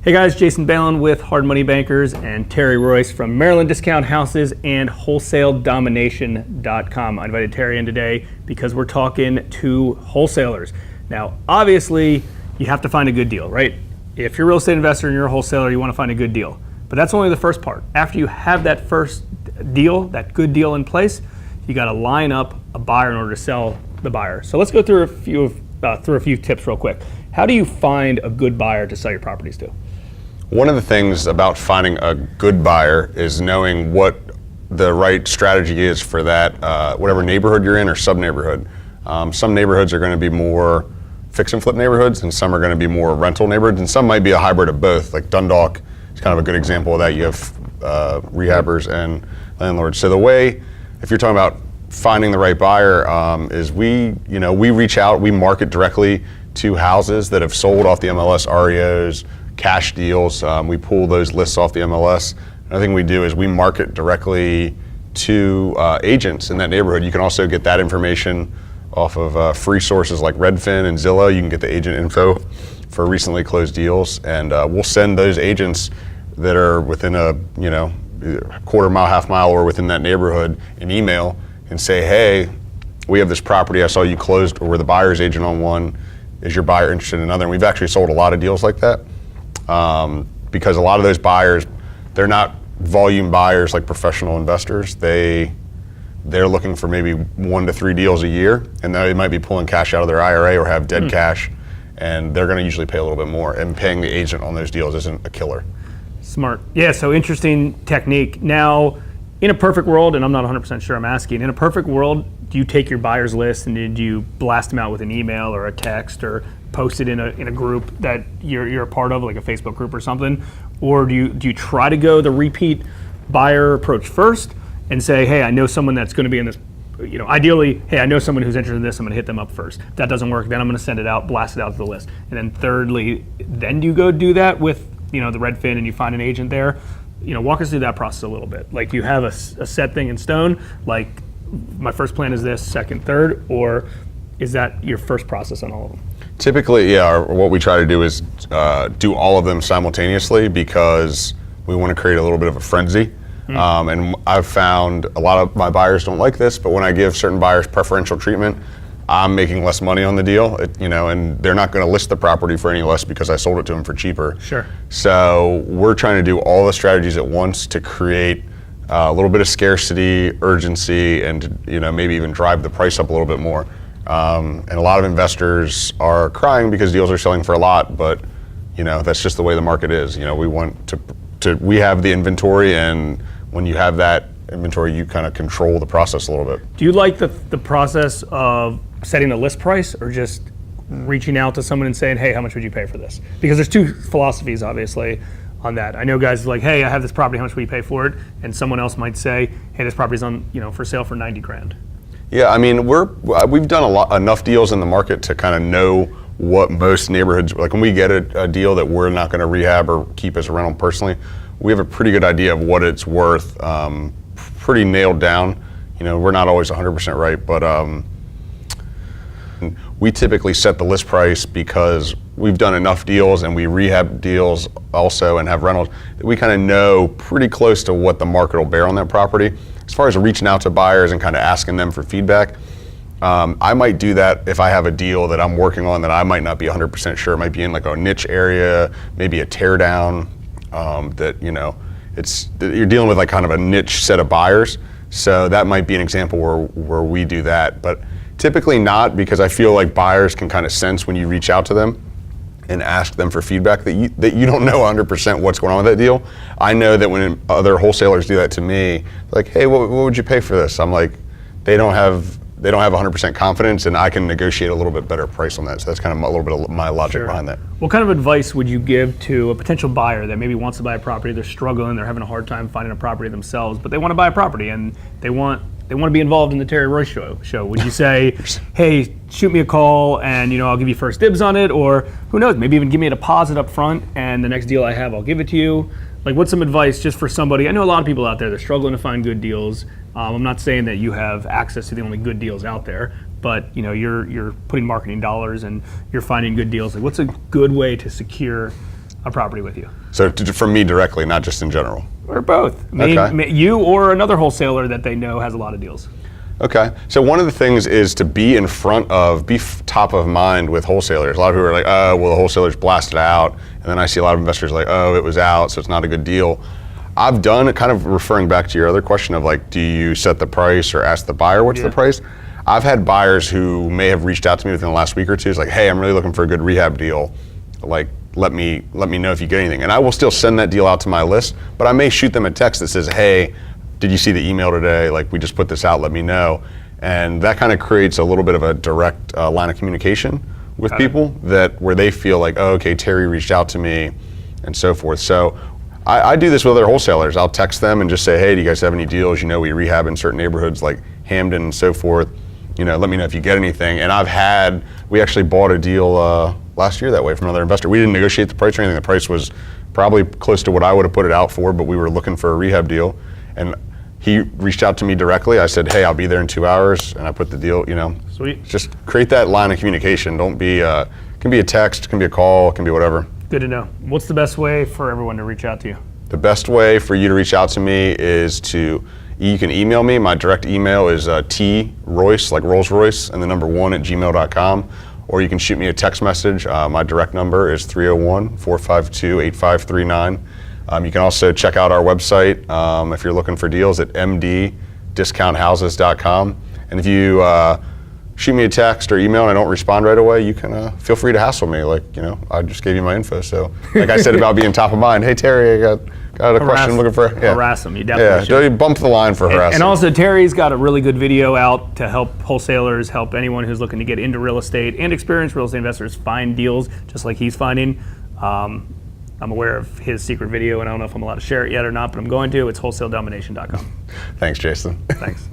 Hey guys, Jason Balin with Hard Money Bankers and Terry Royce from Maryland Discount Houses and WholesaleDomination.com. I invited Terry in today because we're talking to wholesalers. Now, obviously, you have to find a good deal, right? If you're a real estate investor and you're a wholesaler, you want to find a good deal. But that's only the first part. After you have that first deal, that good deal in place, you got to line up a buyer in order to sell the buyer. So let's go through a few tips real quick. How do you find a good buyer to sell your properties to? One of the things about finding a good buyer is knowing what the right strategy is for that, whatever neighborhood you're in or sub-neighborhood. Some neighborhoods are going to be more fix and flip neighborhoods, and some are going to be more rental neighborhoods, and some might be a hybrid of both. Like Dundalk is kind of a good example of that. You have rehabbers and landlords. So the way, if you're talking about finding the right buyer, is we reach out, we market directly to houses that have sold off the MLS, REOs, cash deals. We pull those lists off the MLS. Another thing we do is we market directly to agents in that neighborhood. You can also get that information off of free sources like Redfin and Zillow. You can get the agent info for recently closed deals, and we'll send those agents that are within a quarter mile, half mile, or within that neighborhood an email and say, hey, we have this property. I saw you closed, or we're the buyer's agent on one. Is your buyer interested in another? And we've actually sold a lot of deals like that. Because a lot of those buyers, they're not volume buyers like professional investors. They're looking for maybe 1 to 3 deals a year, and they might be pulling cash out of their IRA or have dead cash, and they're going to usually pay a little bit more, and paying the agent on those deals isn't a killer. Smart. Yeah, so interesting technique. Now, in a perfect world, and I'm not 100% sure I'm asking, in a perfect world, do you take your buyer's list and did you blast them out with an email or a text or post it in a group that you're a part of, like a Facebook group or something? Or do you try to go the repeat buyer approach first and say, hey, I know someone that's going to be in this, ideally, hey, I know someone who's interested in this, I'm going to hit them up first. If that doesn't work, then I'm going to send it out, blast it out to the list. And then thirdly, then do you go do that with, the Redfin and you find an agent there? Walk us through that process a little bit. Like, do you have a set thing in stone? Like, my first plan is this, second, third, or is that your first process on all of them? Typically, yeah, what we try to do is do all of them simultaneously because we want to create a little bit of a frenzy. And I've found a lot of my buyers don't like this, but when I give certain buyers preferential treatment, I'm making less money on the deal, and they're not going to list the property for any less because I sold it to them for cheaper. Sure. So we're trying to do all the strategies at once to create a little bit of scarcity, urgency, and maybe even drive the price up a little bit more. And a lot of investors are crying because deals are selling for a lot, but that's just the way the market is. We want we have the inventory, and when you have that inventory, you kind of control the process a little bit. Do you like the process of setting the list price or just reaching out to someone and saying, hey, how much would you pay for this? Because there's two philosophies, obviously, on that. I know guys are like, hey, I have this property, how much will you pay for it? And someone else might say, hey, this property's on, for sale for 90 grand. Yeah, I mean, we've done enough deals in the market to kind of know what most neighborhoods, like when we get a deal that we're not going to rehab or keep as a rental personally, we have a pretty good idea of what it's worth, pretty nailed down. We're not always 100% right, but we typically set the list price because we've done enough deals and we rehab deals also and have rentals that we kind of know pretty close to what the market will bear on that property. As far as reaching out to buyers and kind of asking them for feedback, I might do that if I have a deal that I'm working on that I might not be 100% sure. It might be in like a niche area, maybe a tear down, you're dealing with like kind of a niche set of buyers. So that might be an example where we do that, but typically not, because I feel like buyers can kind of sense when you reach out to them and ask them for feedback that you don't know 100% what's going on with that deal. I know that when other wholesalers do that to me, like, hey, what would you pay for this? I'm like, they don't have 100% confidence, and I can negotiate a little bit better price on that. So that's kind of a little bit of my logic behind that. What kind of advice would you give to a potential buyer that maybe wants to buy a property, they're struggling, they're having a hard time finding a property themselves, but they want to buy a property and they want to be involved in the Terry Royce show? Would you say, hey, shoot me a call and I'll give you first dibs on it, or who knows, maybe even give me a deposit up front and the next deal I have, I'll give it to you? Like, what's some advice just for somebody? I know a lot of people out there, they're struggling to find good deals. I'm not saying that you have access to the only good deals out there, but you're putting marketing dollars and you're finding good deals. Like, what's a good way to secure a property with you. So from me directly, not just in general. Or both. Okay. You or another wholesaler that they know has a lot of deals. Okay. So one of the things is to be in front of, top of mind with wholesalers. A lot of people are like, oh, well, the wholesalers blasted out. And then I see a lot of investors like, oh, it was out, so it's not a good deal. I've done, kind of referring back to your other question of like, do you set the price or ask the buyer what's the price? I've had buyers who may have reached out to me within the last week or two. It's like, hey, I'm really looking for a good rehab deal. Like, let me know if you get anything. And I will still send that deal out to my list, but I may shoot them a text that says, hey, did you see the email today? Like, we just put this out, let me know. And that kind of creates a little bit of a direct line of communication with people where they feel like, oh, okay, Terry reached out to me and so forth. So I do this with other wholesalers. I'll text them and just say, hey, do you guys have any deals? You know, we rehab in certain neighborhoods like Hamden and so forth. You know, let me know if you get anything. And we actually bought a deal last year that way from another investor. We didn't negotiate the price or anything. The price was probably close to what I would have put it out for, but we were looking for a rehab deal. And he reached out to me directly. I said, hey, I'll be there in 2 hours. And I put the deal, you know. Sweet. Just create that line of communication. Don't be, it can be a text, it can be a call, it can be whatever. Good to know. What's the best way for everyone to reach out to you? The best way for you to reach out to me is you can email me. My direct email is troyce, like Rolls Royce, and the number 1 at gmail.com. Or you can shoot me a text message. My direct number is 301-452-8539. You can also check out our website if you're looking for deals at mddiscounthouses.com. And if you shoot me a text or email and I don't respond right away, you can feel free to hassle me. Like, you know, I just gave you my info. So, like I said about being top of mind, hey, Terry, I got a question looking for. Yeah. Harass them. You definitely should. Don't bump the line for harassing. And also, Terry's got a really good video out to help wholesalers, help anyone who's looking to get into real estate and experienced real estate investors find deals just like he's finding. I'm aware of his secret video, and I don't know if I'm allowed to share it yet or not, but I'm going to. It's wholesaledomination.com. Thanks, Jason. Thanks.